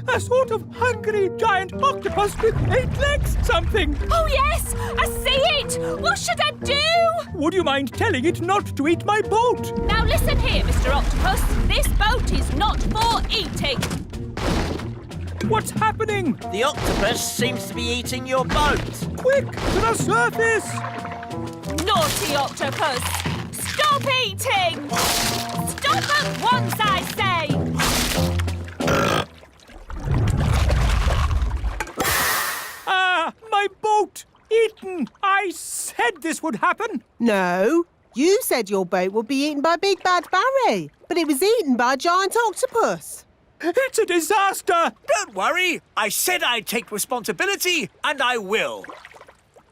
A sort of hungry giant octopus with 8 legs, something. Oh, yes! I see it! What should I do? Would you mind telling it not to eat my boat? Now listen here, Mr. Octopus. This boat is not for eating. What's happening? The octopus seems to be eating your boat. Quick, to the surface! Naughty octopus! Stop eating! Stop at once, I say! My boat! Eaten! I said this would happen! No, you said your boat would be eaten by Big Bad Barry, but it was eaten by a giant octopus. It's a disaster! Don't worry. I said I'd take responsibility, and I will.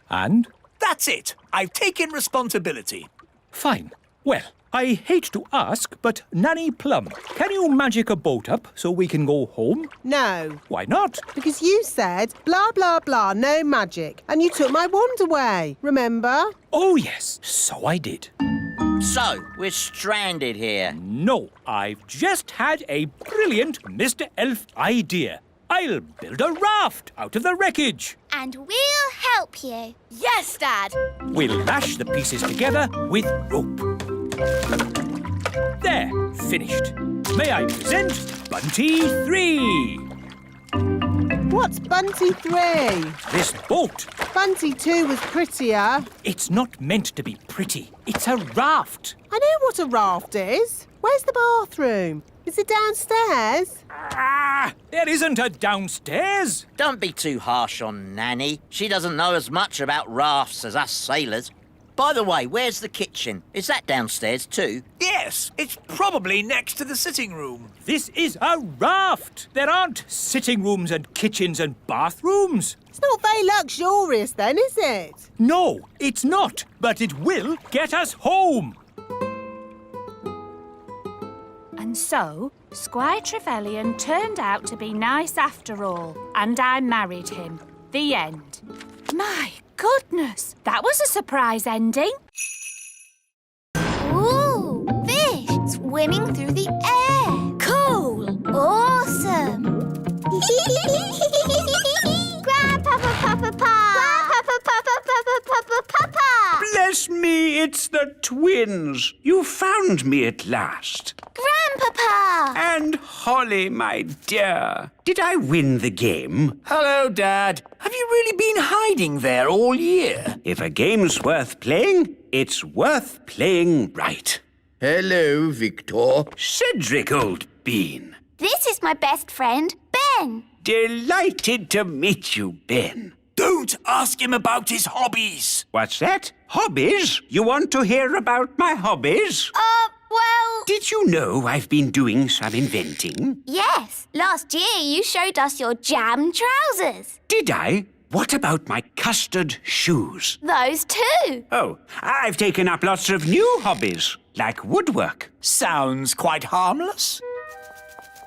And? That's it. I've taken responsibility. Fine. Well, I hate to ask, but Nanny Plum, can you magic a boat up so we can go home? No, Why not? because you said blah, blah, blah, no magic, and you took my wand away, remember? Oh, yes, so I did. So, we're stranded here. No, I've just had a brilliant Mr. Elf idea. I'll build a raft out of the wreckage. And we'll help you. Yes, Dad! We'll lash the pieces together with rope. There, finished. May I present Bunty 3? What's Bunty 3? This boat, Bunty 2 was prettier. it's not meant to be pretty. It's a raft. I know what a raft is. Where's the bathroom? Is it downstairs? There isn't a downstairs. Don't be too harsh on Nanny. She doesn't know as much about rafts as us sailors. By the way, where's the kitchen? Is that downstairs too? Yes, it's probably next to the sitting room. This is a raft. There aren't sitting rooms and kitchens and bathrooms. It's not very luxurious then, is it? No, it's not. But it will get us home. And so, Squire Trevelyan turned out to be nice after all, and I married him. The end. My goodness, that was a surprise ending. Ooh, fish swimming through the air. Cool! Awesome. Grandpapa, Papa, Pa. Grandpapa, Papa, Papa. Bless me, it's the twins. You found me at last. Grandpapa. And Holly, my dear. Did I win the game? Hello, Dad. Have you really been hiding there all year? If a game's worth playing, it's worth playing right. Hello, Victor. Cedric, old bean. This is my best friend, Ben. Delighted to meet you, Ben. Don't ask him about his hobbies. What's that? Hobbies? You want to hear about my hobbies? Well, Did you know I've been doing some inventing? yes. Last year you showed us your jam trousers. Did I? What about my custard shoes? Those too. Oh, I've taken up lots of new hobbies, like woodwork. Sounds quite harmless.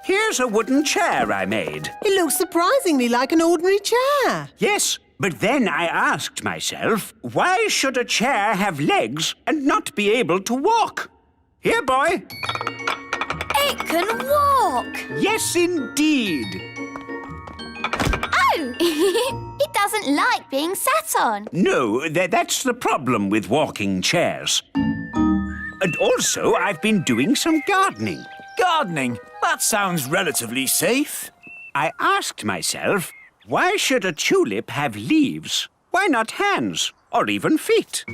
Here's a wooden chair I made. It looks surprisingly like an ordinary chair. Yes, but then I asked myself, why should a chair have legs and not be able to walk? Here, boy. It can walk. Yes, indeed. Oh, it doesn't like being sat on. No, that's the problem with walking chairs. And also, I've been doing some gardening. Gardening? That sounds relatively safe. I asked myself, why should a tulip have leaves? Why not hands or even feet?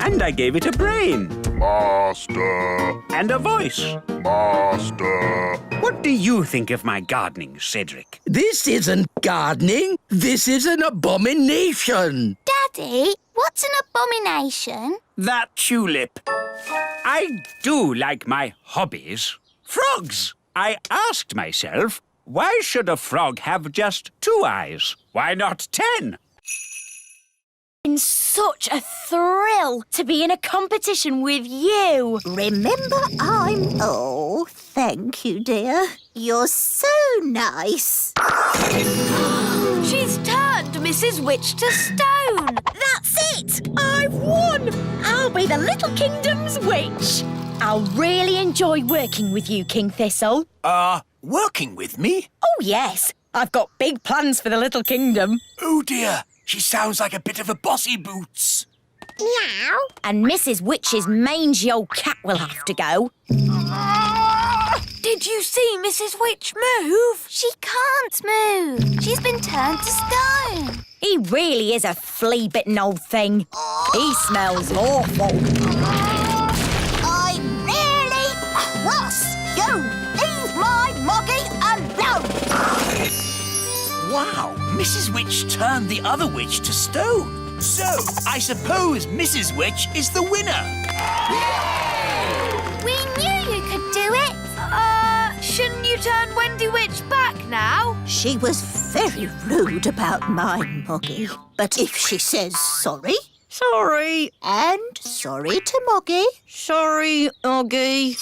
And I gave it a brain. Master. And a voice. Master. What do you think of my gardening, Cedric? This isn't gardening. This is an abomination. Daddy, what's an abomination? That tulip. I do like my hobbies. Frogs! I asked myself, why should a frog have just 2 eyes? Why not 10? Been such a thrill to be in a competition with you. Remember, Oh, thank you, dear. You're so nice. She's turned Mrs. Witch to stone. That's it! I've won! I'll be the Little Kingdom's witch. I'll really enjoy working with you, King Thistle. Working with me? Oh, yes. I've got big plans for the little kingdom. Oh, dear. She sounds like a bit of a bossy boots. Meow. And Mrs. Witch's mangy old cat will have to go. Did you see Mrs. Witch move? She can't move. She's been turned to stone. He really is a flea-bitten old thing. He smells awful. I'm really cross. You leave my Moggy alone. Wow, Mrs. Witch turned the other witch to stone. So, I suppose Mrs. Witch is the winner. We knew you could do it. Shouldn't you turn Wendy Witch back now? She was very rude about my Moggy. But if she says sorry... Sorry. And sorry to Moggy. Sorry, Oggy.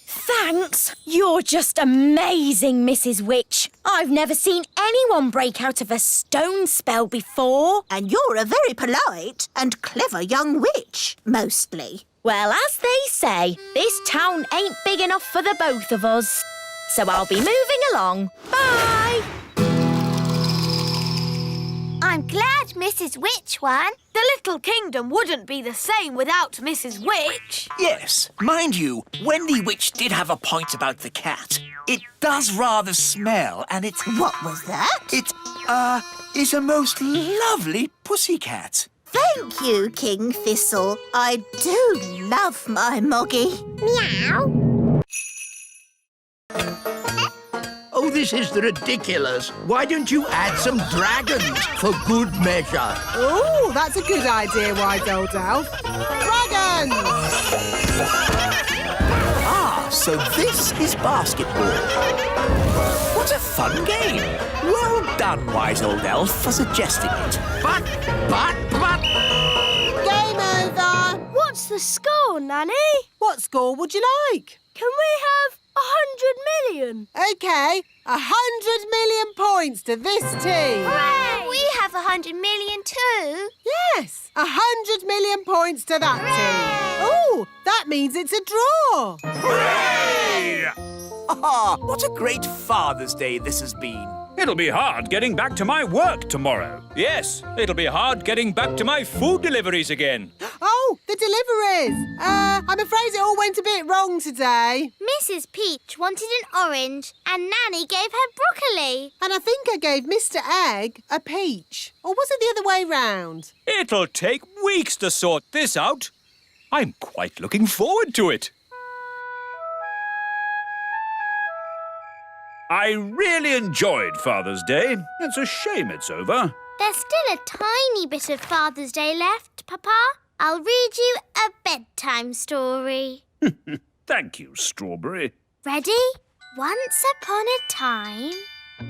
Thanks. You're just amazing, Mrs. Witch. I've never seen anyone break out of a stone spell before. And you're a very polite and clever young witch, mostly. Well, as they say, this town ain't big enough for the both of us. So I'll be moving along. Bye! I'm glad Mrs. Witch won. The little kingdom wouldn't be the same without Mrs. Witch. Yes, mind you, Wendy Witch did have a point about the cat. It does rather smell, and it's... What was that? It, is a most lovely pussycat. Thank you, King Thistle. I do love my Moggy. Meow. Oh, this is ridiculous. Why don't you add some dragons for good measure? Oh, that's a good idea, Wise Old Elf. Dragons! Ah, so this is basketball. What a fun game. Well done, Wise Old Elf, for suggesting it. But... Game over! What's the score, Nanny? What score would you like? Can we have 100 million? OK, 100 million points to this team. Hooray! We have 100 million too. Yes, 100 million points to that team. Oh, that means it's a draw. Hooray! Ah, what a great Father's Day this has been. It'll be hard getting back to my work tomorrow. Yes, it'll be hard getting back to my food deliveries again. Oh, the deliveries. I'm afraid it all went a bit wrong today. Mrs. Peach wanted an orange and Nanny gave her broccoli. And I think I gave Mr. Egg a peach. Or was it the other way round? It'll take weeks to sort this out. I'm quite looking forward to it. I really enjoyed Father's Day. It's a shame it's over. There's still a tiny bit of Father's Day left, Papa. I'll read you a bedtime story. Thank you, Strawberry. Ready? Once upon a time...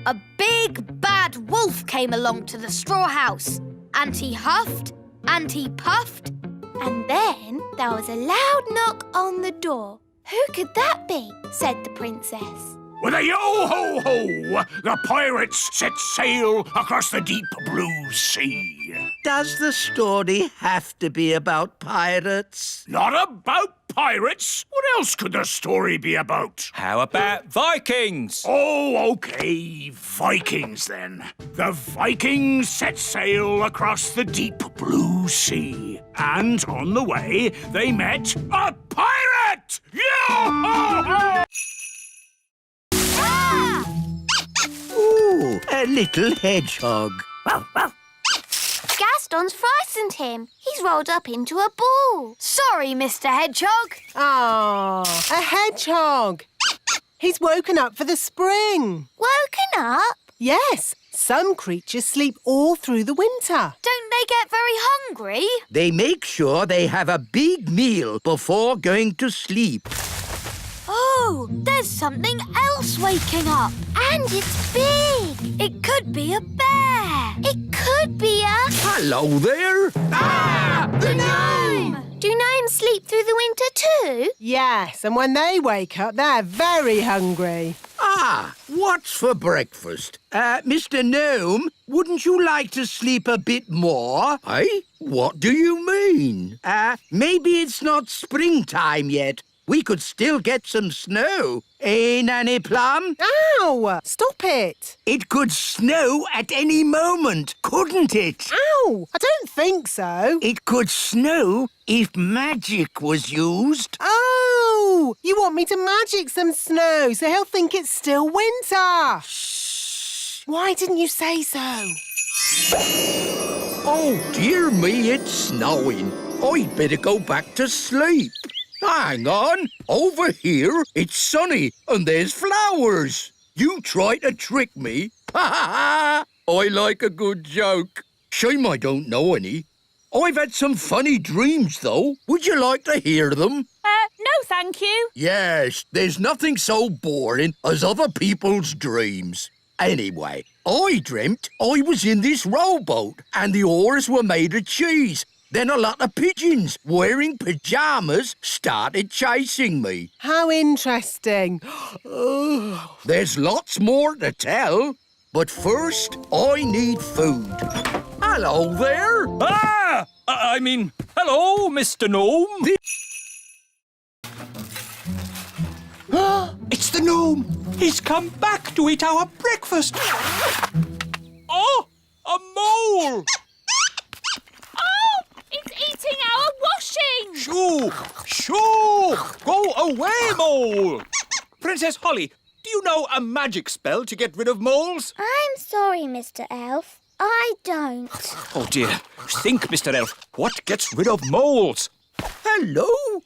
A big bad wolf came along to the straw house, and he huffed and he puffed, And then there was a loud knock on the door. Who could that be? Said the princess. With a yo-ho-ho, the pirates set sail across the deep blue sea. Does the story have to be about pirates? Not about pirates. What else could the story be about? How about Vikings? Oh, OK, Vikings then. The Vikings set sail across the deep blue sea. And on the way, they met a pirate! Yo-ho-ho! Ooh, a little hedgehog. Gaston's frightened him. He's rolled up into a ball. Sorry, Mr. Hedgehog. Ah, a hedgehog. He's woken up for the spring. Woken up? Yes, some creatures sleep all through the winter. Don't they get very hungry? They make sure they have a big meal before going to sleep. Oh, there's something else waking up. And it's big. It could be a bear. It could be a... Hello there. Ah! The gnome! Do gnomes sleep through the winter too? Yes, and when they wake up, they're very hungry. Ah, what's for breakfast? Mr. Gnome, wouldn't you like to sleep a bit more? Eh? What do you mean? Maybe it's not springtime yet. we could still get some snow. Eh, Nanny Plum? Ow! Stop it! It could snow at any moment, couldn't it? Ow! I don't think so. It could snow if magic was used. Oh! You want me to magic some snow so he'll think it's still winter. Shh! Why didn't you say so? Oh, dear me, it's snowing. I'd better go back to sleep. Hang on. Over here, it's sunny and there's flowers. You try to trick me? Ha ha ha! I like a good joke. Shame I don't know any. I've had some funny dreams, though. Would you like to hear them? No, thank you. Yes, there's nothing so boring as other people's dreams. Anyway, I dreamt I was in this rowboat and the oars were made of cheese. Then a lot of pigeons wearing pyjamas started chasing me. How interesting. There's lots more to tell, but first I need food. Hello there. Ah! Hello, Mr. Gnome. It's the gnome. He's come back to eat our breakfast. Oh, a mole! Oh, it's eating our washing. Shoo! Shoo! Go away, mole! Princess Holly, do you know a magic spell to get rid of moles? I'm sorry, Mr. Elf. I don't. Oh, dear. Think, Mr. Elf. What gets rid of moles? Hello.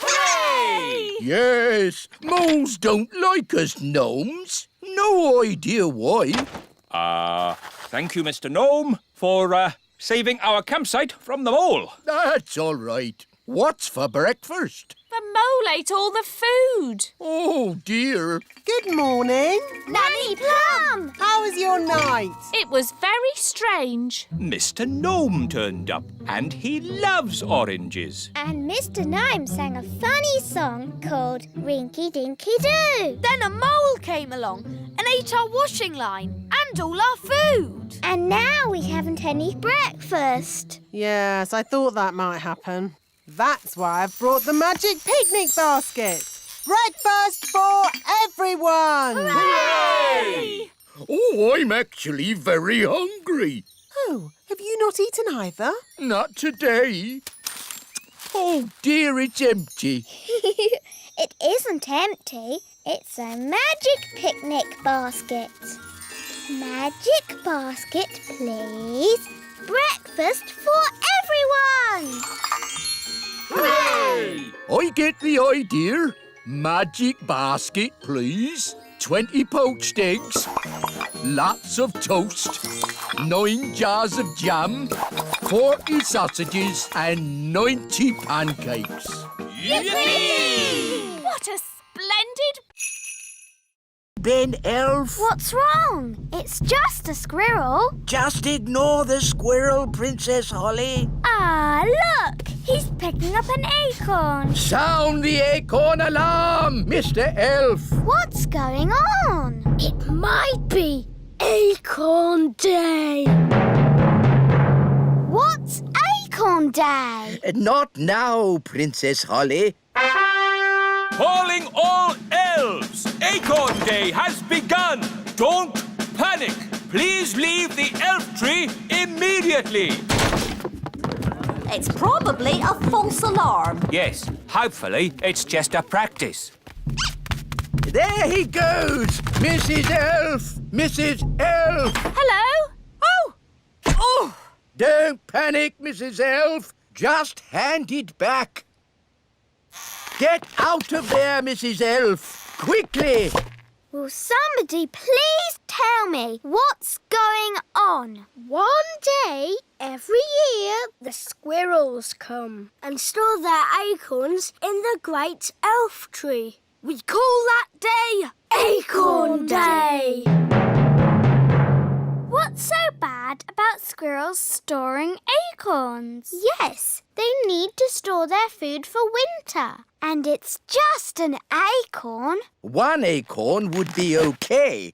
Hooray! Yes, moles don't like us gnomes. No idea why. Thank you, Mr. Gnome, for saving our campsite from the mole. That's all right. What's for breakfast? The mole ate all the food. Oh, dear. Good morning. Nanny Plum! How was your night? It was very strange. Mr. Gnome turned up, and he loves oranges. And Mr. Gnome sang a funny song called Rinky Dinky Doo. Then a mole came along and ate our washing line and all our food. And now we haven't any breakfast. Yes, I thought that might happen. That's why I've brought the magic picnic basket. Breakfast for everyone! Hooray! Oh, I'm actually very hungry. Oh, have you not eaten either? Not today. Oh, dear, it's empty. It isn't empty. It's a magic picnic basket. Magic basket, please. Breakfast for everyone! Hooray! I get the idea. Magic basket, please. 20 poached eggs, lots of toast, 9 jars of jam, 40 sausages and 90 pancakes. Yippee! What a splendid... Ben Elf, What's wrong? It's just a squirrel. just ignore the squirrel, Princess Holly. Ah, look! He's picking up an acorn. Sound the acorn alarm, Mr. Elf. What's going on? It might be Acorn Day. What's Acorn Day? Not now, Princess Holly. Calling all elves! Acorn Day has begun! Don't panic! Please leave the elf tree immediately! It's probably a false alarm. Yes, hopefully it's just a practice. There he goes! Mrs. Elf! Mrs. Elf! Hello? Oh! Oh! Don't panic, Mrs. Elf. Just hand it back. Get out of there, Mrs. Elf. Quickly! Will somebody please tell me what's going on? One day, every year, the squirrels come and store their acorns in the great elf tree. We call that day Acorn Day. What's so bad about squirrels storing acorns? Yes, they need to store their food for winter. And it's just an acorn. One acorn would be okay.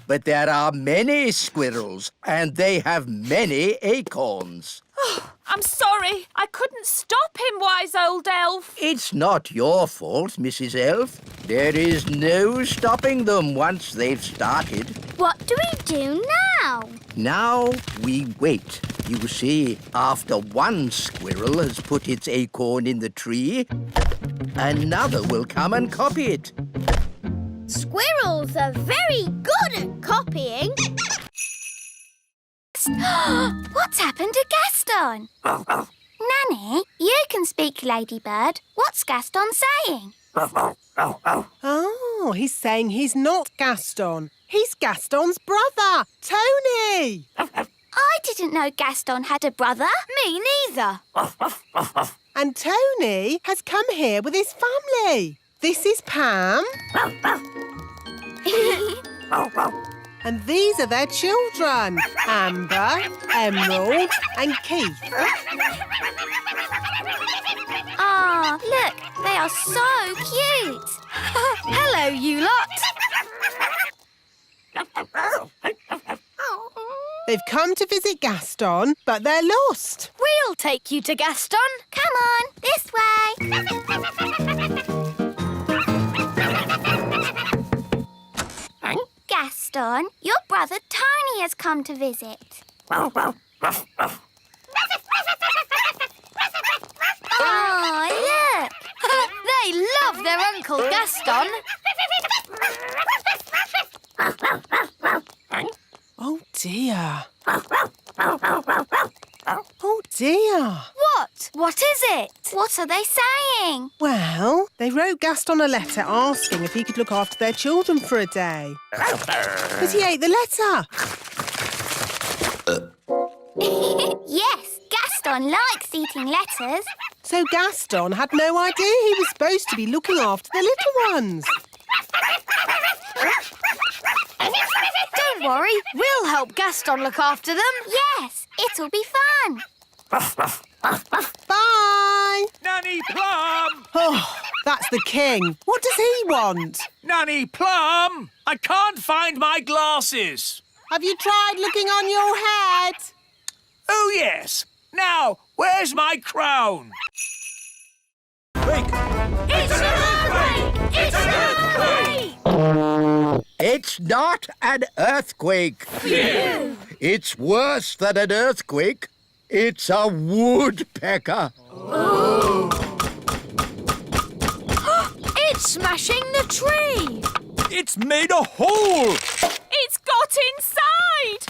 But there are many squirrels, and they have many acorns. Oh, I'm sorry. I couldn't stop him, wise old elf. It's not your fault, Mrs. Elf. There is no stopping them once they've started. What do we do now? Now we wait. You see, after one squirrel has put its acorn in the tree, another will come and copy it. Squirrels are very good at copying. What's happened to Gaston? Nanny, you can speak, Ladybird. What's Gaston saying? Oh, he's saying he's not Gaston. He's Gaston's brother, Tony. I didn't know Gaston had a brother. Me neither. And Tony has come here with his family. This is Pam. And these are their children, Amber, Emerald and Keith. Ah, look, they are so cute. Hello, you lot. They've come to visit Gaston, but they're lost. We'll take you to Gaston. Come on, this way. Gaston, your brother Tony has come to visit. Oh, look! They love their Uncle Gaston. Oh, dear. Oh, dear. What? What is it? What are they saying? Well, they wrote Gaston a letter asking if he could look after their children for a day. But he ate the letter. Yes, Gaston likes eating letters. So Gaston had no idea he was supposed to be looking after the little ones. Don't worry, we'll help Gaston look after them. Yes, it'll be fun. Bye! Nanny Plum! Oh, that's the king. What does he want? Nanny Plum! I can't find my glasses. Have you tried looking on your head? Oh, yes. Now, where's my crown? Wake! It's an earthquake! It's an earthquake! It's not an earthquake. Phew! It's worse than an earthquake. It's a woodpecker. Oh. It's smashing the tree. It's made a hole. It's got inside.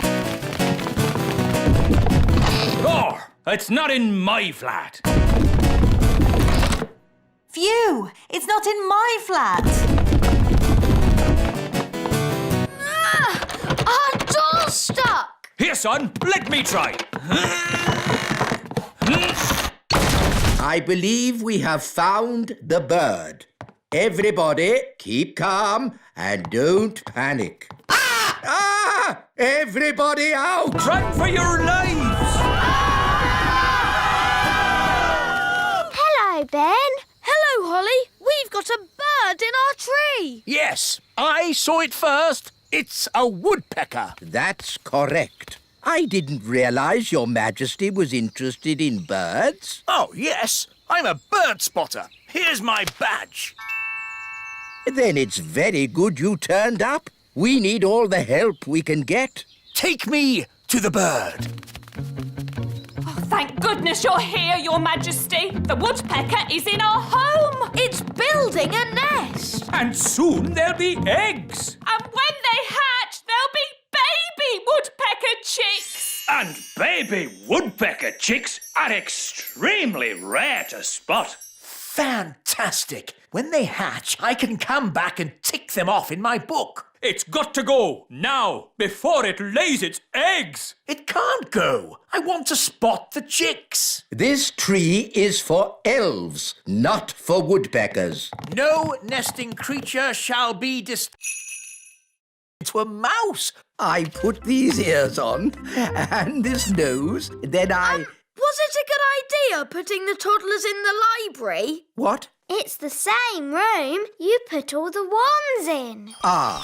Oh, it's not in my flat. Phew! It's not in my flat. Our door's stuck. Here, son, let me try. I believe we have found the bird. Everybody, keep calm and don't panic. Ah! Ah! Everybody out! Run for your lives! Hello, Ben. Hello, Holly. We've got a bird in our tree. Yes, I saw it first. It's a woodpecker. That's correct. I didn't realize Your Majesty was interested in birds. Oh, yes, I'm a bird spotter. Here's my badge. Then it's very good you turned up. We need all the help we can get. Take me to the bird. Oh, thank goodness you're here, Your Majesty. The woodpecker is in our home. It's building a nest. And soon there'll be eggs. And when they hatch, there'll be baby woodpecker chicks. And baby woodpecker chicks are extremely rare to spot. Fantastic. When they hatch, I can come back and tick them off in my book. It's got to go now, before it lays its eggs. It can't go. I want to spot the chicks. This tree is for elves, not for woodpeckers. No nesting creature shall be to a mouse. I put these ears on and this nose, then I... Was it a good idea putting the toddlers in the library? What? It's the same room you put all the wands in. Ah,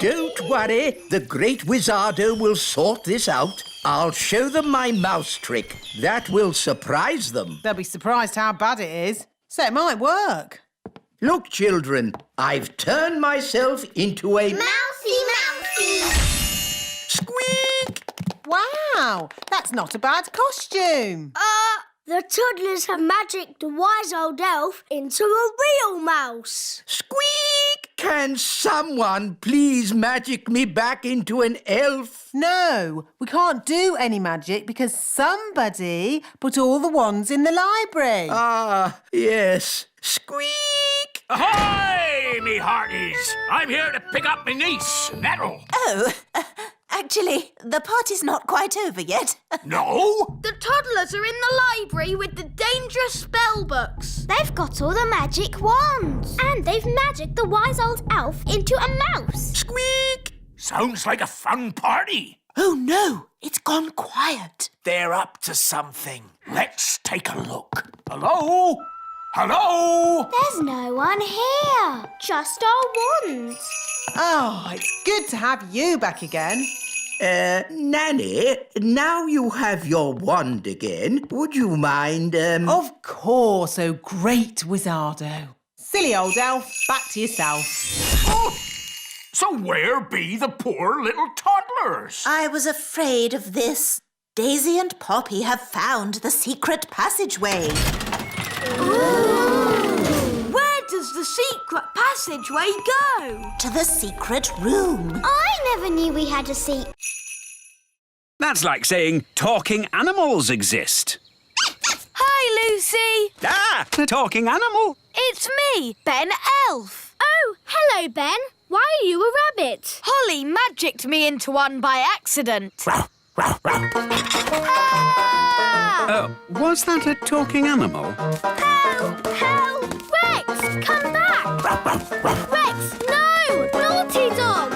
Don't worry, the Great Wizardo will sort this out. I'll show them my mouse trick. That will surprise them. They'll be surprised how bad it is. So it might work. Look, children, I've turned myself into a... Mousy! Squeak! Wow, that's not a bad costume. The toddlers have magicked the wise old elf into a real mouse. Squeak! Can someone please magic me back into an elf? No, we can't do any magic because somebody put all the wands in the library. Ah, yes. Squeak! Ahoy, me hearties! I'm here to pick up me niece, Nettle. Oh, actually, the party's not quite over yet. No? The toddlers are in the library with the dangerous spell books. They've got all the magic wands. And they've magicked the wise old elf into a mouse. Squeak! Sounds like a fun party. Oh, no, it's gone quiet. They're up to something. Let's take a look. Hello? Hello? There's no one here. Just our wands. Oh, it's good to have you back again. Nanny, now you have your wand again. Would you mind, Of course, oh great Wizardo. Silly old elf, back to yourself. Oh, so where be the poor little toddlers? I was afraid of this. Daisy and Poppy have found the secret passageway. Where does the secret passageway go? To the secret room. I never knew we had a seat. That's like saying talking animals exist. Hi, Lucy. Ah, a talking animal. It's me, Ben Elf. Oh, hello, Ben. Why are you a rabbit? Holly magicked me into one by accident. Was that a talking animal? Help! Help! Rex, come back! Rex, no! Naughty dog!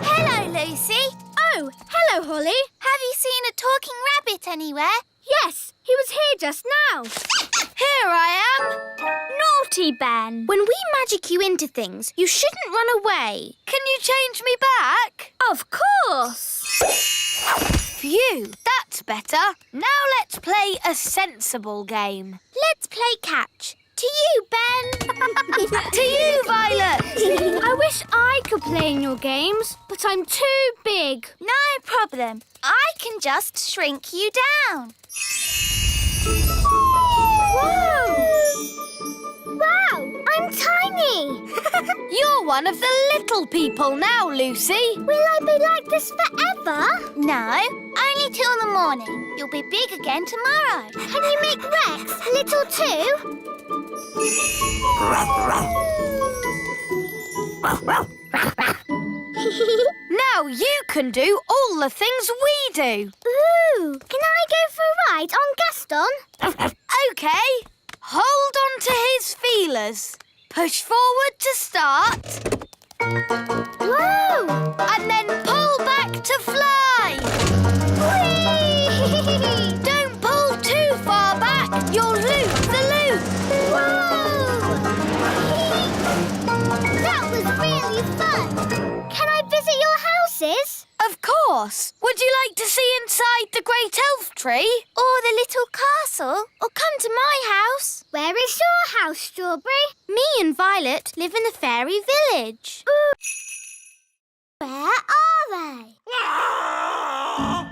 Hello, Lucy. Oh, hello, Holly. Have you seen a talking rabbit anywhere? Yes, he was here just now. Here I am. Naughty Ben. When we magic you into things, you shouldn't run away. Can you change me back? Of course. Phew, that's better. Now let's play a sensible game. Let's play catch. To you, Ben. To you, Violet. I wish I could play in your games, but I'm too big. No problem. I can just shrink you down. Whoa! Wow, I'm tiny. You're one of the little people now, Lucy. Will I be like this forever? No, only till the morning. You'll be big again tomorrow. Can you make Rex little too? Now you can do all the things we do. Ooh, can I go for a ride on Gaston? OK. Hold on to his feelers. Push forward to start. Whoa! And then pull back to fly. Whee! Don't pull too far back. You'll lose the loop. Whoa! That was really fun. Can I visit your houses? Of course. Would you like to see inside the great elf tree? Or the little castle? Or come to my house? Where is your house, Strawberry? Me and Violet live in the fairy village. Where are they?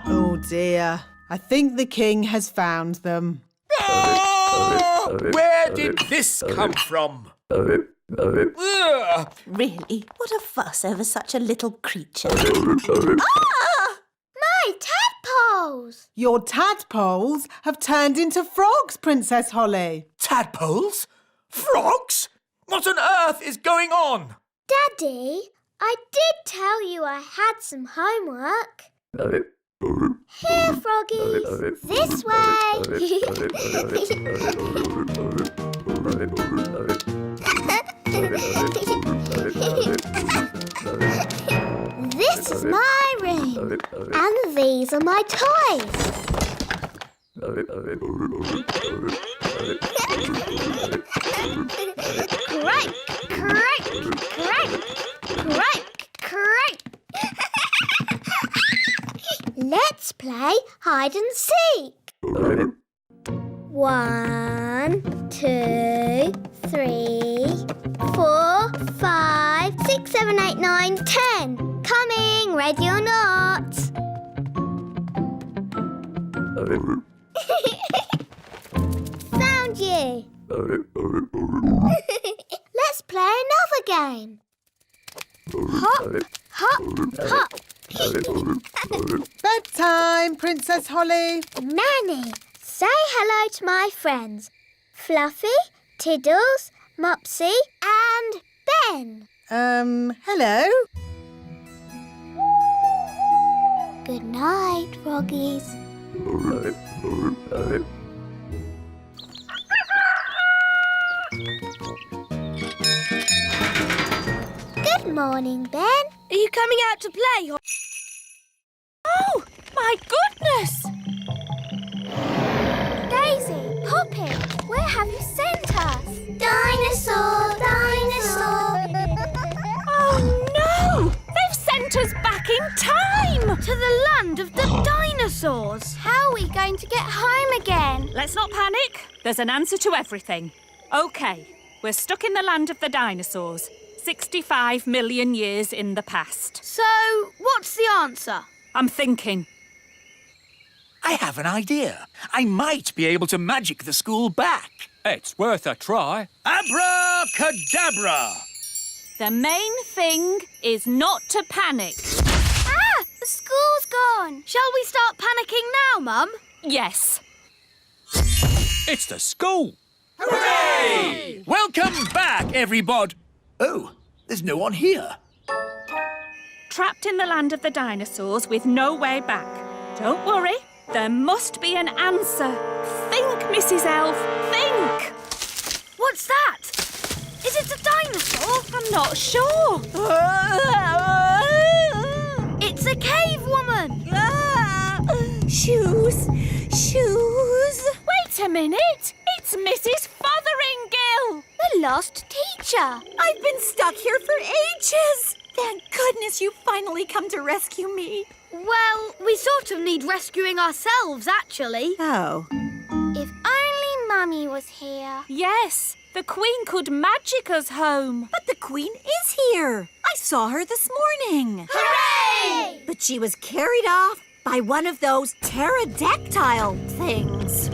Oh dear, I think the king has found them. Oh, where did this come from? Ugh. Really? What a fuss over such a little creature. Ah! My tadpoles! Your tadpoles have turned into frogs, Princess Holly. Tadpoles? Frogs? What on earth is going on? Daddy, I did tell you I had some homework. Here, froggies. This way. This is my room. And these are my toys. Crank, crank, crank, crank, crank. Let's play hide and seek. 1, 2, 3, 4, 5, 6, 7, 8, 9, 10. Coming, ready or not? Found you. Let's play another game. Hop, hop, hop. Bedtime, Princess Holly. Nanny, say hello to my friends. Fluffy, Tiddles, Mopsy and Ben. Hello. Good night, froggies. Good morning, Ben. Are you coming out to play? Oh, my goodness! Daisy, Poppy, where have you sent us? Dinosaur, dinosaur. Oh, no! They've sent us back in time! To the land of the dinosaurs. How are we going to get home again? Let's not panic. There's an answer to everything. OK, we're stuck in the land of the dinosaurs. 65 million years in the past. So, what's the answer? I'm thinking. I have an idea. I might be able to magic the school back. It's worth a try. Abracadabra! The main thing is not to panic. Ah! The school's gone. Shall we start panicking now, Mum? Yes. It's the school. Hooray! Welcome back, everybody. Oh, there's no one here. Trapped in the land of the dinosaurs with no way back. Don't worry, there must be an answer. Think, Mrs. Elf, think! What's that? Is it a dinosaur? I'm not sure. It's a cave woman. Shoes, shoes. Wait a minute. It's Mrs. Fotheringill. The lost teacher. I've been stuck here for ages. Thank goodness you finally come to rescue me. Well, we sort of need rescuing ourselves, actually. Oh. If only Mummy was here. Yes, the Queen could magic us home. But the Queen is here. I saw her this morning. Hooray! But she was carried off by one of those pterodactyl things,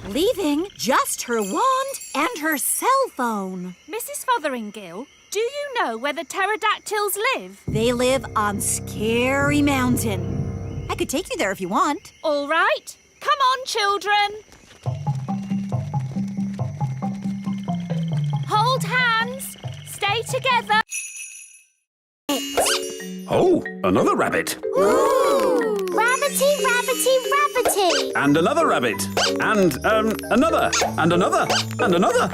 leaving just her wand and her cell phone. Mrs. Fotheringill, do you know where the pterodactyls live? They live on Scary Mountain. I could take you there if you want. All right. Come on, children. Hold hands. Stay together. Oh, another rabbit. Ooh! Rabbity, rabbity, rabbity. And another rabbit. And another. And another. And another.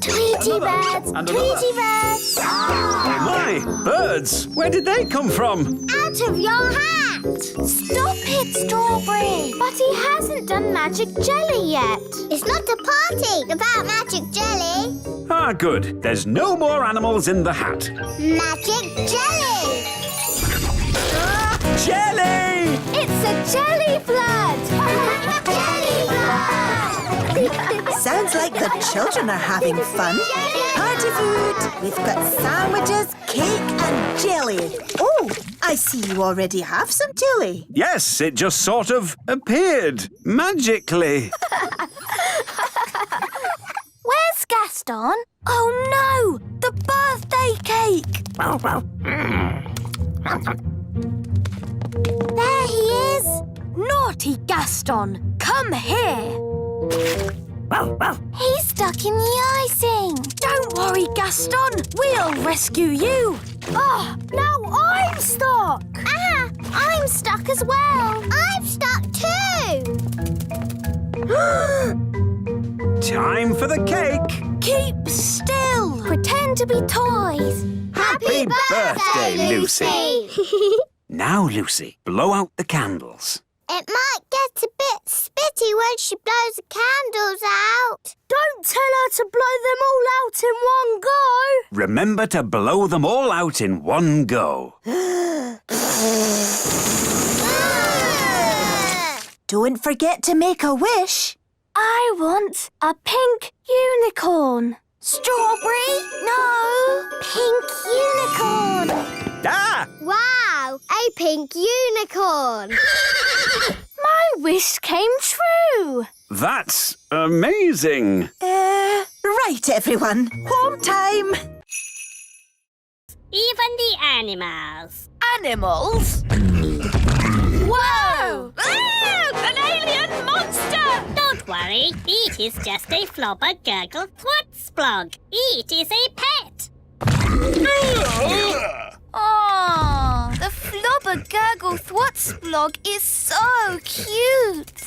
Tweety birds, And Tweety birds. Oh my, birds. Where did they come from? Out of your hat. Stop it, Strawberry. But he hasn't done magic jelly yet. It's not a party without magic jelly. Ah, good. There's no more animals in the hat. Magic jelly. Jelly! It's a jelly flood. Jelly flood. Sounds like the children are having fun. Party food. We've got sandwiches, cake and jelly. Oh, I see you already have some jelly. Yes, it just sort of appeared magically. Where's Gaston? Oh no! The birthday cake! There he is. Naughty Gaston! Come here! He's stuck in the icing. Don't worry, Gaston! We'll rescue you! Oh, now I'm stuck. Ah, I'm stuck as well. I'm stuck too. Time for the cake. Keep still! Pretend to be toys. Happy birthday, Lucy. Now, Lucy, blow out the candles. It might get a bit spinny. Mummy when she blows the candles out. Don't tell her to blow them all out in one go. Remember to blow them all out in one go. Don't forget to make a wish. I want a pink unicorn. Strawberry? No. Pink unicorn. Ah! Wow, a pink unicorn. My wish came true. That's amazing. Right, everyone. Home time. Even the animals. Animals? Whoa! An alien monster! Don't worry, it is just a flobber gurgle thwart-splog. It is a pet. Oh, the flobber gurgle thwart-splog is so cute.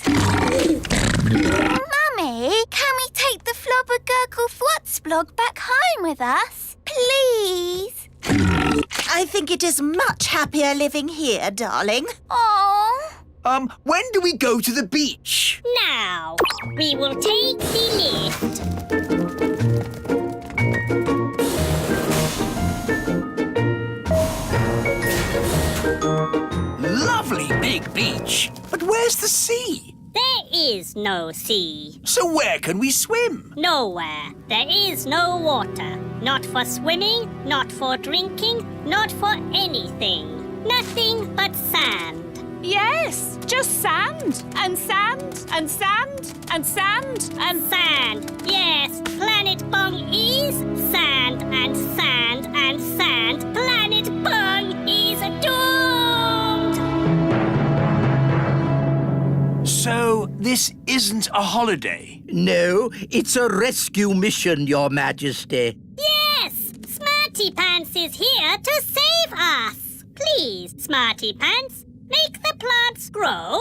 Mummy, can we take the flobber gurgle thwart-splog back home with us? Please? I think it is much happier living here, darling. Oh. When do we go to the beach? Now, we will take the lift. Lovely big beach. But where's the sea? There is no sea. So where can we swim? Nowhere. There is no water. Not for swimming, not for drinking, not for anything. Nothing but sand. Yes, just sand and sand and sand and sand and Sand. Yes, Planet Bong is sand and sand and sand. Planet Bong is doomed. So this isn't a holiday? No, it's a rescue mission, Your Majesty. Yes, Smarty Pants is here to save us. Please, Smarty Pants, make the plants grow.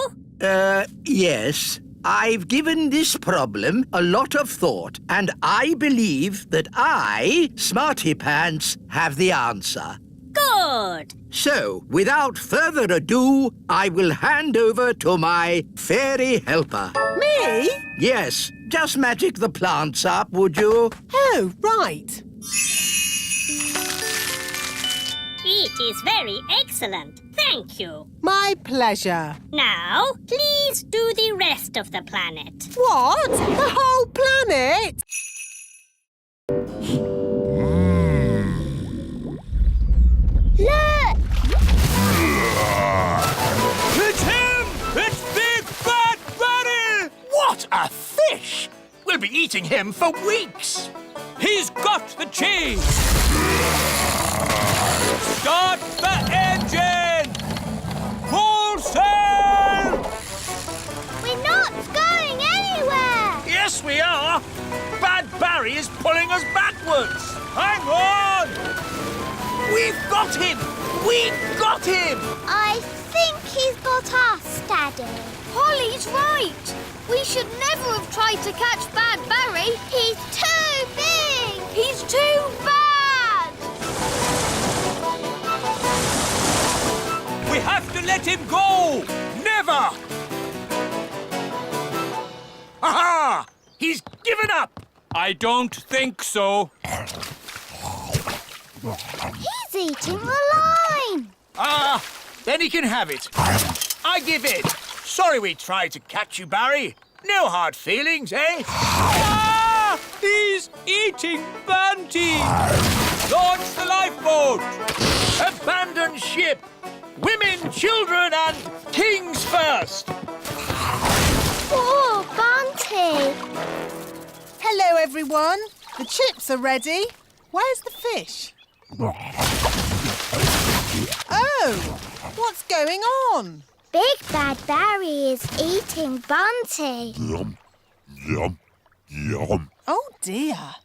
Yes. I've given this problem a lot of thought, and I believe that I, Smarty Pants, have the answer. Good. So, without further ado, I will hand over to my fairy helper. Me? Yes, just magic the plants up, would you? Oh, right. It is very excellent. Thank you. My pleasure. Now, please do the rest of the planet. What? The whole planet? Look! It's him! It's Big Bad Barry! What a fish! We'll be eating him for weeks. He's got the cheese! Start the engine! Full sail! We're not going anywhere! Yes, we are. Bad Barry is pulling us backwards. Hang on! We've got him! We've got him! I think he's got us, Daddy. Holly's right. We should never have tried to catch Bad Barry. He's too big. He's too bad. We have to let him go! Never! Aha! He's given up! I don't think so. He's eating the line. Ah, then he can have it. I give in. Sorry we tried to catch you, Barry. No hard feelings, eh? Ah! He's eating Banty! Launch the lifeboat! Abandon ship! Women, children and kings first! Oh, Bunty. Hello, everyone. The chips are ready. Where's the fish? Oh, what's going on? Big Bad Barry is eating Bunty. Yum, yum, yum. Oh, dear.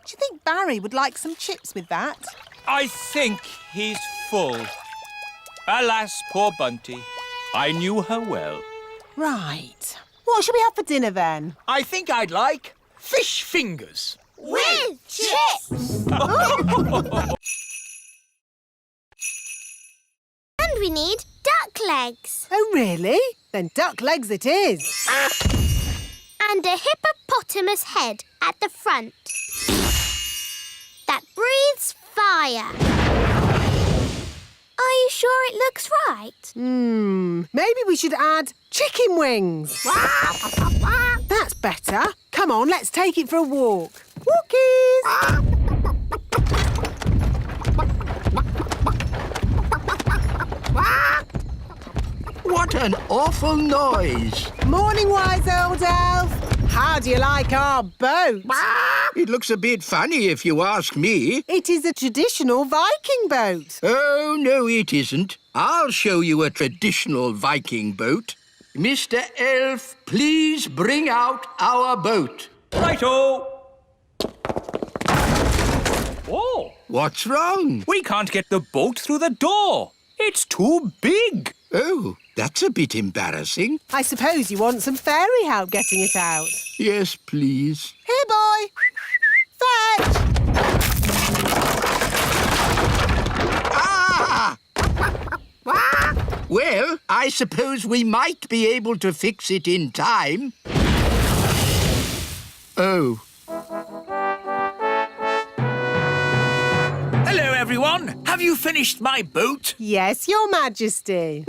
Do you think Barry would like some chips with that? I think he's full. Alas, poor Bunty. I knew her well. Right. What shall we have for dinner, then? I think I'd like fish fingers. With chips. And we need duck legs. Oh, really? Then duck legs it is. and a hippopotamus head at the front that breathes fire. Are you sure it looks right? Maybe we should add chicken wings. That's better. Come on, let's take it for a walk. Walkies! What an awful noise. Morning, wise old elf. How do you like our boat? It looks a bit funny if you ask me. It is a traditional Viking boat. Oh, no, it isn't. I'll show you a traditional Viking boat. Mr. Elf, please bring out our boat. Righto! Oh! What's wrong? We can't get the boat through the door. It's too big. Oh, that's a bit embarrassing. I suppose you want some fairy help getting it out. Yes, please. Here, boy. Fetch! Ah! Well, I suppose we might be able to fix it in time. Oh. Hello, everyone. Have you finished my boat? Yes, Your Majesty.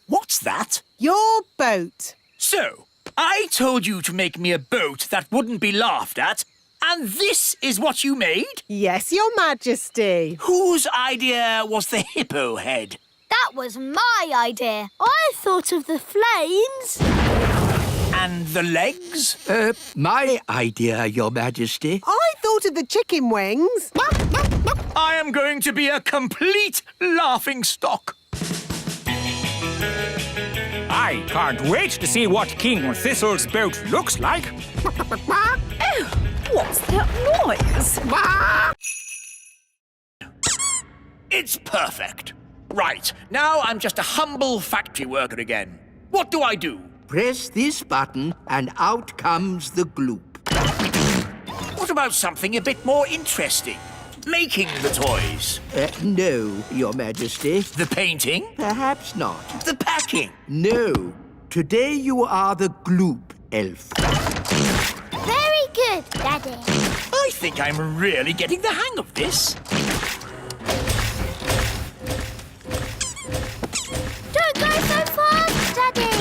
What's that? Your boat. So, I told you to make me a boat that wouldn't be laughed at, and this is what you made? Yes, Your Majesty. Whose idea was the hippo head? That was my idea. I thought of the flames. And the legs? My idea, Your Majesty. I thought of the chicken wings. I am going to be a complete laughingstock. I can't wait to see what King Thistle's boat looks like. Oh, what's that noise? It's perfect. Right, now I'm just a humble factory worker again. What do I do? Press this button and out comes the gloop. What about something a bit more interesting? Making the toys. No, Your Majesty. The painting? Perhaps not. The packing? No. Today you are the Gloop elf. Very good, Daddy. I think I'm really getting the hang of this. Don't go so fast, Daddy.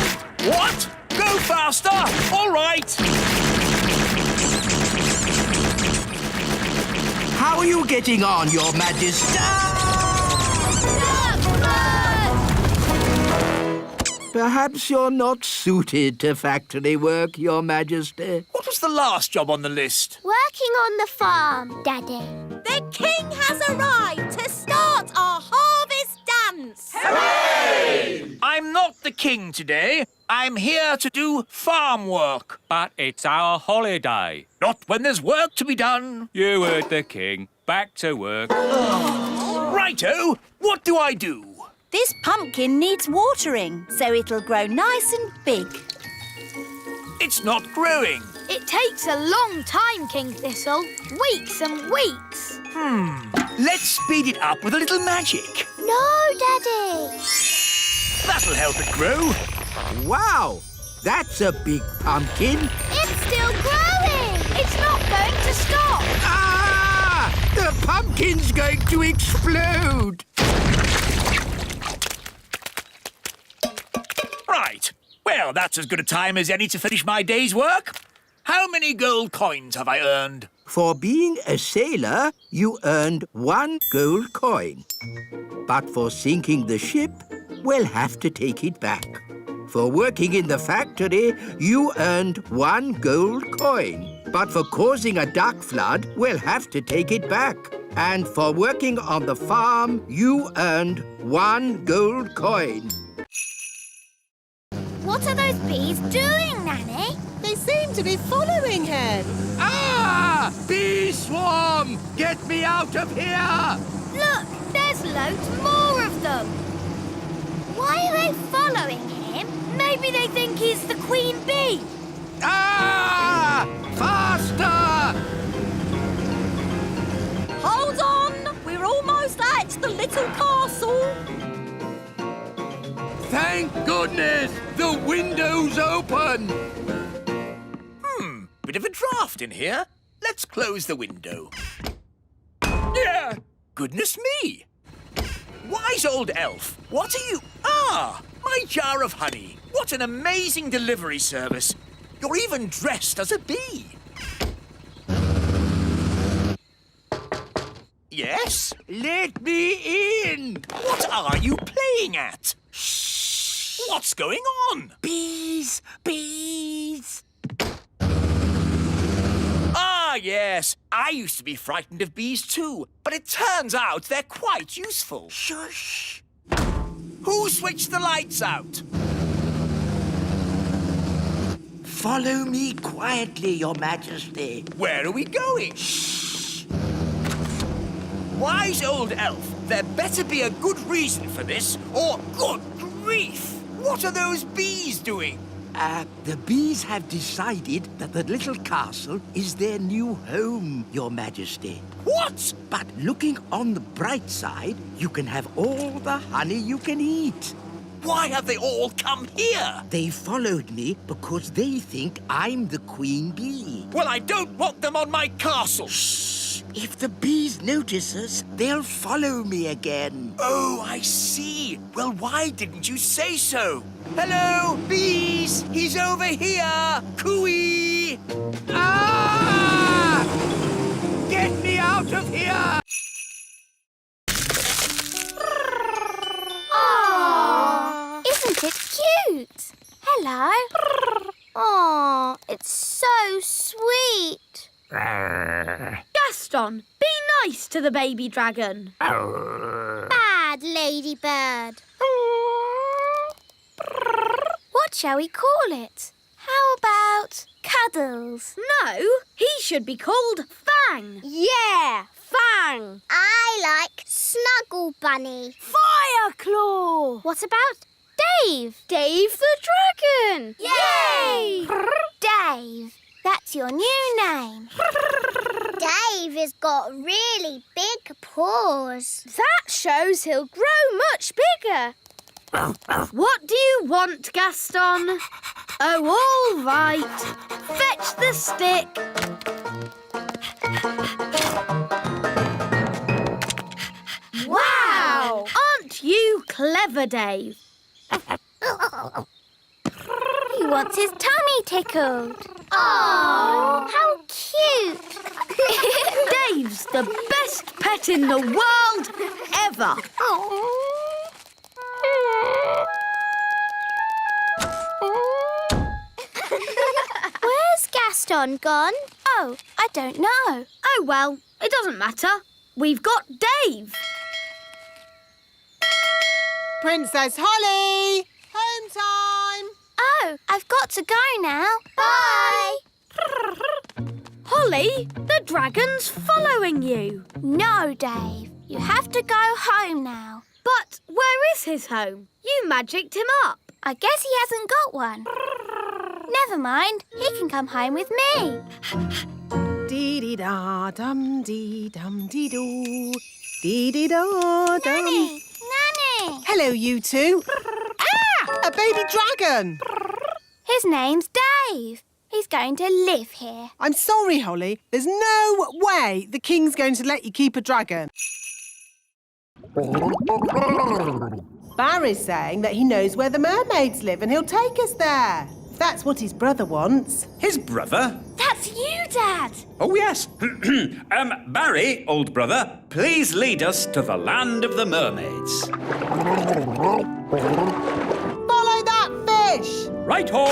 What? Go faster! All right! How are you getting on, Your Majesty? Perhaps you're not suited to factory work, Your Majesty. What was the last job on the list? Working on the farm, Daddy. The king has arrived to start our harvest dance. Hooray! I'm not the king today. I'm here to do farm work. But it's our holiday. Not when there's work to be done. You heard the king. Back to work. Righto, what do I do? This pumpkin needs watering, so it'll grow nice and big. It's not growing. It takes a long time, King Thistle. Weeks and weeks. Let's speed it up with a little magic. No, Daddy. That'll help it grow. Wow, that's a big pumpkin. It's still growing. It's not going to stop. Ah! The pumpkin's going to explode. Right. Well, that's as good a time as any to finish my day's work. How many gold coins have I earned? For being a sailor, you earned 1 gold coin. But for sinking the ship, we'll have to take it back. For working in the factory, you earned 1 gold coin. But for causing a duck flood, we'll have to take it back. And for working on the farm, you earned 1 gold coin. What are those bees doing, Nanny? They seem to be following him. Ah! Bee swarm! Get me out of here! Look, there's loads more of them. Why are they following him? Maybe they think he's the queen bee. Ah! Faster! Hold on! We're almost at the little castle. Thank Thank goodness! The window's open! Bit of a draft in here. Let's close the window. Yeah! Goodness me! Wise old elf, what are you... Ah! My jar of honey. What an amazing delivery service. You're even dressed as a bee. Yes? Let me in! What are you playing at? Shh! What's going on? Bees! Bees! Ah, yes. I used to be frightened of bees too, but it turns out they're quite useful. Shush! Who switched the lights out? Follow me quietly, Your Majesty. Where are we going? Shh! Wise old elf, there better be a good reason for this, or good grief! What are those bees doing? The bees have decided that the little castle is their new home, Your Majesty. What? But looking on the bright side, you can have all the honey you can eat. Why have they all come here? They followed me because they think I'm the queen bee. Well, I don't want them on my castle. Shh! If the bees notice us, they'll follow me again. Oh, I see. Well, why didn't you say so? Hello, bees! He's over here! Cooey! Ah! Get me out of here! Aww, isn't it cute? Hello. Aww, it's so sweet. Gaston, be nice to the baby dragon. Bad ladybird. What shall we call it? How about Cuddles? No, he should be called Fang. Yeah, Fang. I like Snuggle Bunny. Fireclaw. What about Dave? Dave the dragon. Yay! Dave, that's your new name. Dave has got really big paws. That shows he'll grow much bigger. What do you want, Gaston? Oh, all right. Fetch the stick. Wow! Aren't you clever, Dave? He wants his tummy tickled. Oh, how cute. Dave's the best pet in the world ever. Where's Gaston gone? Oh, I don't know. Oh, well, it doesn't matter. We've got Dave. Princess Holly! Home time! Oh, I've got to go now. Bye! Holly, the dragon's following you. No, Dave. You have to go home now. But where is his home? You magicked him up. I guess he hasn't got one. Never mind. He can come home with me. Dee-dee-da-dum-dee-dum-dee-doo. Dee-dee-da-dum. Nanny! Hello, you two. Ah! A baby dragon! His name's Dave. He's going to live here. I'm sorry, Holly. There's no way the king's going to let you keep a dragon. Barry's saying that he knows where the mermaids live and he'll take us there. If that's what his brother wants. His brother? That's you, Dad. Oh, yes. Barry, old brother, please lead us to the land of the mermaids. Follow that fish! Right-ho!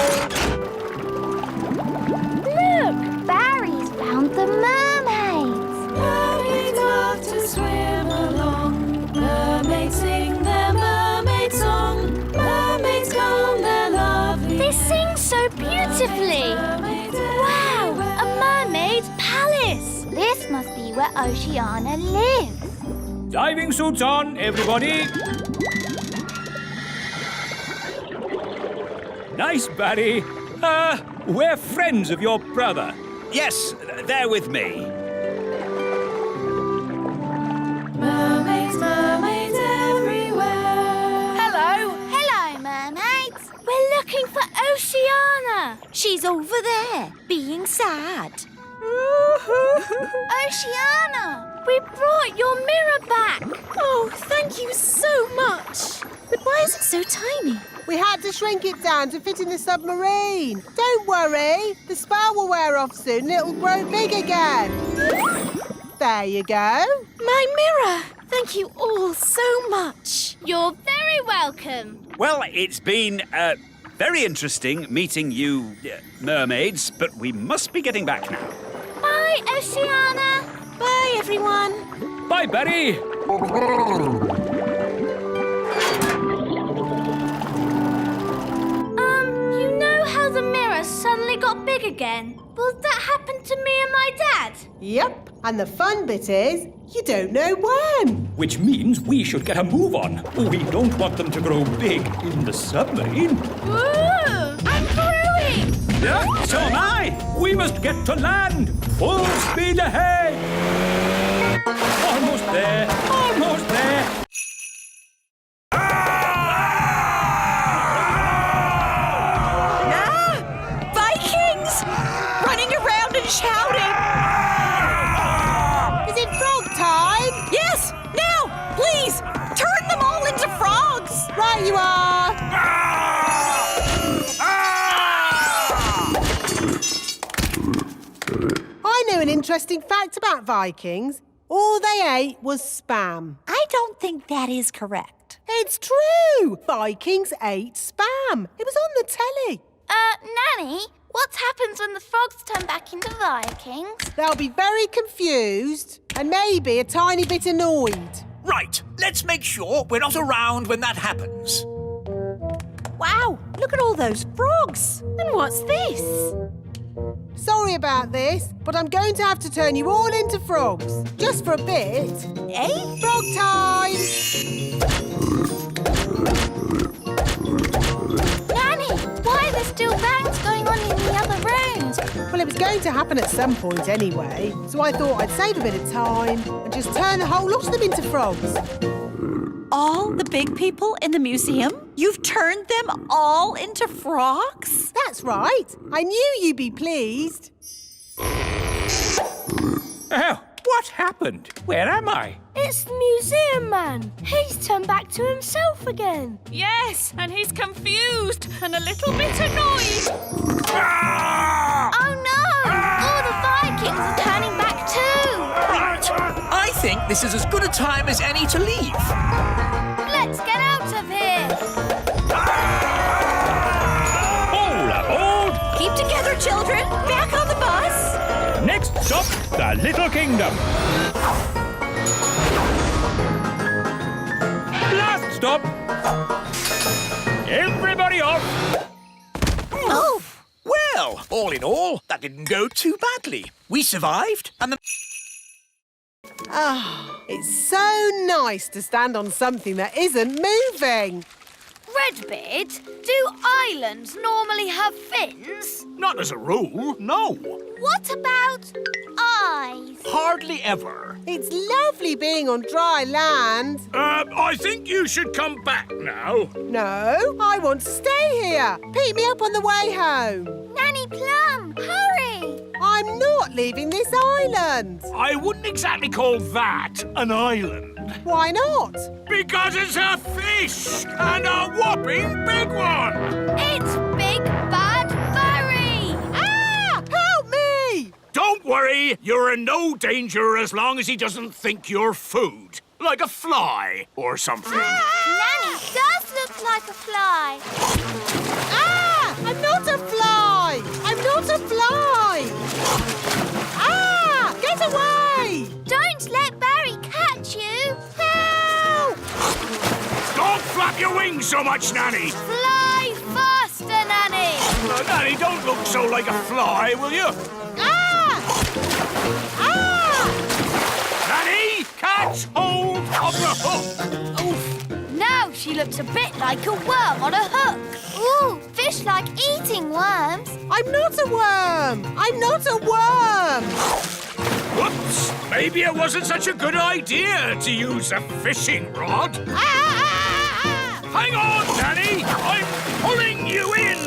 Look, Barry's found the mermaids. Mermaids love to swim along. Mermaids sing their mermaid song. Mermaids come, they're lovely. They sing so beautifully. Wow, a mermaid's palace. This must be where Oceana lives. Diving suits on, everybody. Nice, Barry. We're friends of your brother. Yes, they're with me. Mermaids, mermaids everywhere. Hello. Hello, mermaid. She's over there, being sad. Oceana, we brought your mirror back. Oh, thank you so much. But why is it so tiny? We had to shrink it down to fit in the submarine. Don't worry, the spell will wear off soon and it'll grow big again. There you go. My mirror. Thank you all so much. You're very welcome. Well, it's been very interesting meeting you, mermaids, but we must be getting back now. Bye, Oceana. Bye, everyone. Bye, Barry. You know how the mirror suddenly got big again? Will that happen to me and my dad? Yep, and the fun bit is, you don't know when. Which means we should get a move on. We don't want them to grow big in the submarine. Ooh, I'm growing. Yeah, so am I. We must get to land. Full speed ahead. Almost there. Almost there. Vikings! Running around and shouting. Is it frog time? Yes, now, please, turn them all into frogs. Right you are. I know an interesting fact about Vikings. All they ate was spam. I don't think that is correct. It's true. Vikings ate spam. It was on the telly. Nanny, what happens when the frogs turn back into Vikings? They'll be very confused and maybe a tiny bit annoyed. Right, let's make sure we're not around when that happens. Wow, look at all those frogs. And what's this? Sorry about this, but I'm going to have to turn you all into frogs. Just for a bit. Eh? Frog time! Nanny, why are there still bangs going on in the other rooms? Well, it was going to happen at some point anyway, so I thought I'd save a bit of time and just turn the whole lot of them into frogs. All the big people in the museum? You've turned them all into frogs? That's right. I knew you'd be pleased. Oh, what happened? Where am I? It's the museum man. He's turned back to himself again. Yes, and he's confused and a little bit annoyed. Oh no! All the Vikings are turning back too. Right. I think this is as good a time as any to leave. Let's get out of here. All aboard! Keep together, children. Back on the bus. Next stop, the Little Kingdom. Last stop. Everybody off. Oh! Well, all in all, that didn't go too badly. We survived, and the... Ah, it's so nice to stand on something that isn't moving. Redbeard, do islands normally have fins? Not as a rule, no. What about eyes? Hardly ever. It's lovely being on dry land. I think you should come back now. No, I want to stay here. Pick me up on the way home. Nanny Plum, hurry! I'm not leaving this island. I wouldn't exactly call that an island. Why not? Because it's a fish, and a whopping big one. It's Big Bad Barry! Ah! Help me! Don't worry, you're in no danger as long as he doesn't think you're food. Like a fly or something. Nanny does look like a fly. Ah! I'm not a fly! I'm not a fly! Ah! Get away! Don't let Barry catch you. Help! Don't flap your wings so much, Nanny. Fly faster, Nanny. Nanny, don't look so like a fly, will you? Ah! Ah! Nanny, catch hold of the hook. Oof. Now she looks a bit like a worm on a hook. Ooh, fish like eating worms. I'm not a worm! I'm not a worm! Whoops! Maybe it wasn't such a good idea to use a fishing rod. Hang on, Nanny! I'm pulling you in!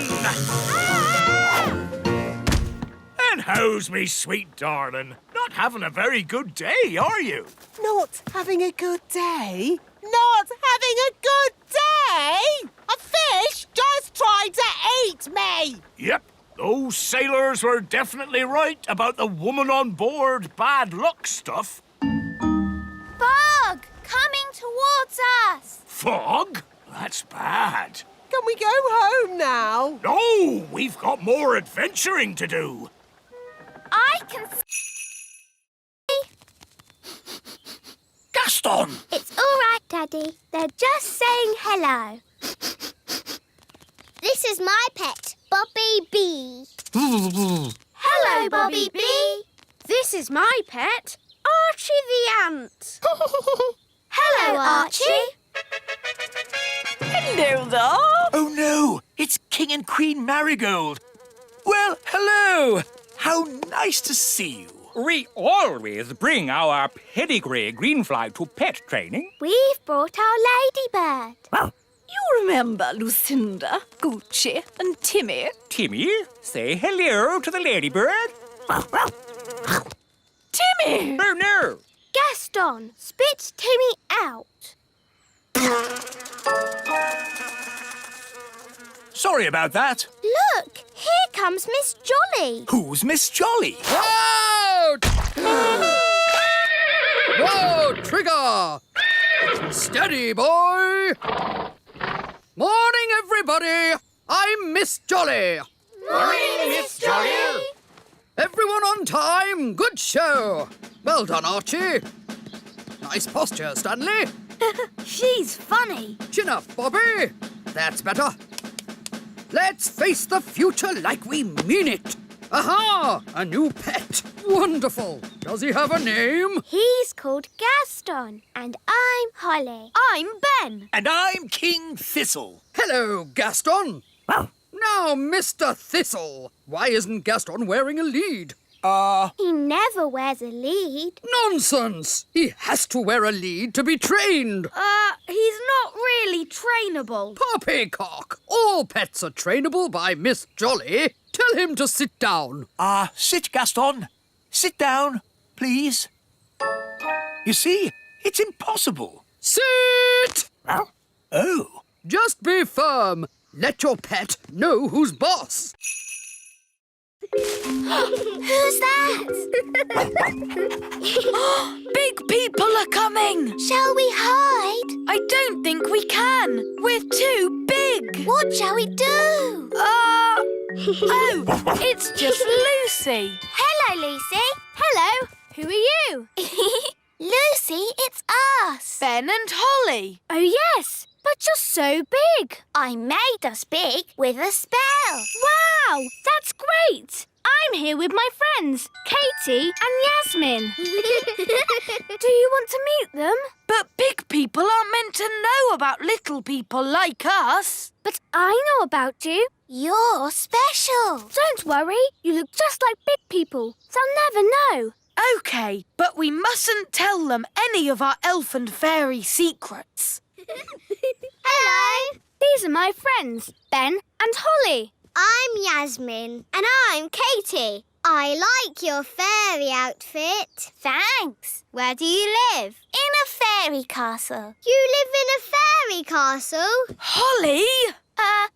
knows, me sweet darling. Not having a very good day, are you? Not having a good day? Not having a good day? A fish just tried to eat me! Yep, those sailors were definitely right about the woman on board bad luck stuff. Fog! Coming towards us! Fog? That's bad. Can we go home now? No, we've got more adventuring to do. I can see... Gaston! It's all right, Daddy. They're just saying hello. This is my pet, Bobby Bee. Hello, Bobby Bee. This is my pet, Archie the ant. Hello, Archie. Hello there. Oh, no. It's King and Queen Marigold. Well, hello. How nice to see you. We always bring our pedigree greenfly to pet training. We've brought our ladybird. You remember Lucinda, Gucci, and Timmy? Timmy, say hello to the ladybird. Timmy! Oh, no. Gaston, spit Timmy out. Sorry about that. Look, here comes Miss Jolly. Who's Miss Jolly? Out! Whoa, trigger! Steady, boy! Morning, everybody! I'm Miss Jolly. Morning, Miss Jolly. Everyone on time. Good show. Well done, Archie. Nice posture, Stanley. She's funny. Chin up, Bobby. That's better. Let's face the future like we mean it. Aha! A new pet. Wonderful. Does he have a name? He's called Gaston, and I'm Holly. I'm Ben. And I'm King Thistle. Hello, Gaston. Now, Mr. Thistle, why isn't Gaston wearing a lead? He never wears a lead. Nonsense! He has to wear a lead to be trained. He's not really trainable. Poppycock! All pets are trainable by Miss Jolly. Tell him to sit down. Sit, Gaston. Sit down, please. You see, it's impossible. Sit! Oh. Just be firm. Let your pet know who's boss. Who's that? Big people are coming. Shall we hide? I don't think we can. We're too big. What shall we do? Oh, it's just Lucy. Hello, Lucy. Hello. Who are you? Lucy, it's us. Ben and Holly. Oh, yes. But you're so big. I made us big with a spell. Wow, that's great. I'm here with my friends, Katie and Yasmin. Do you want to meet them? But big people aren't meant to know about little people like us. But I know about you. You're special. Don't worry. You look just like big people. They'll never know. OK, but we mustn't tell them any of our elf and fairy secrets. Hello. These are my friends, Ben and Holly. I'm Yasmin. And I'm Katie. I like your fairy outfit. Thanks. Where do you live? In a fairy castle. You live in a fairy castle? Holly? I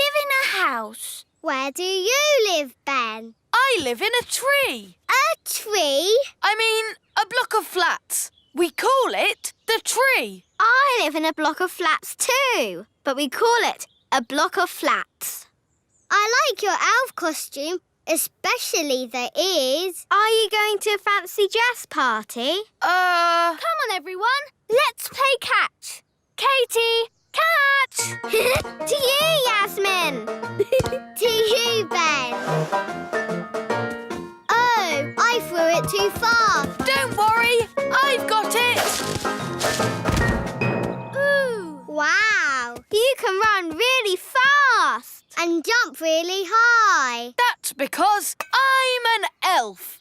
live in a house. Where do you live, Ben? I live in a tree. A tree? I mean, a block of flats. We call it the tree. I live in a block of flats too, but we call it a block of flats. I like your elf costume, especially the ears. Are you going to a fancy dress party? Come on, everyone. Let's play catch. Katie, catch! To you, Yasmin. To you, Ben. Oh, I threw it too far. Don't worry, I've got it. Ooh. Wow, you can run really fast and jump really high. That's because I'm an elf.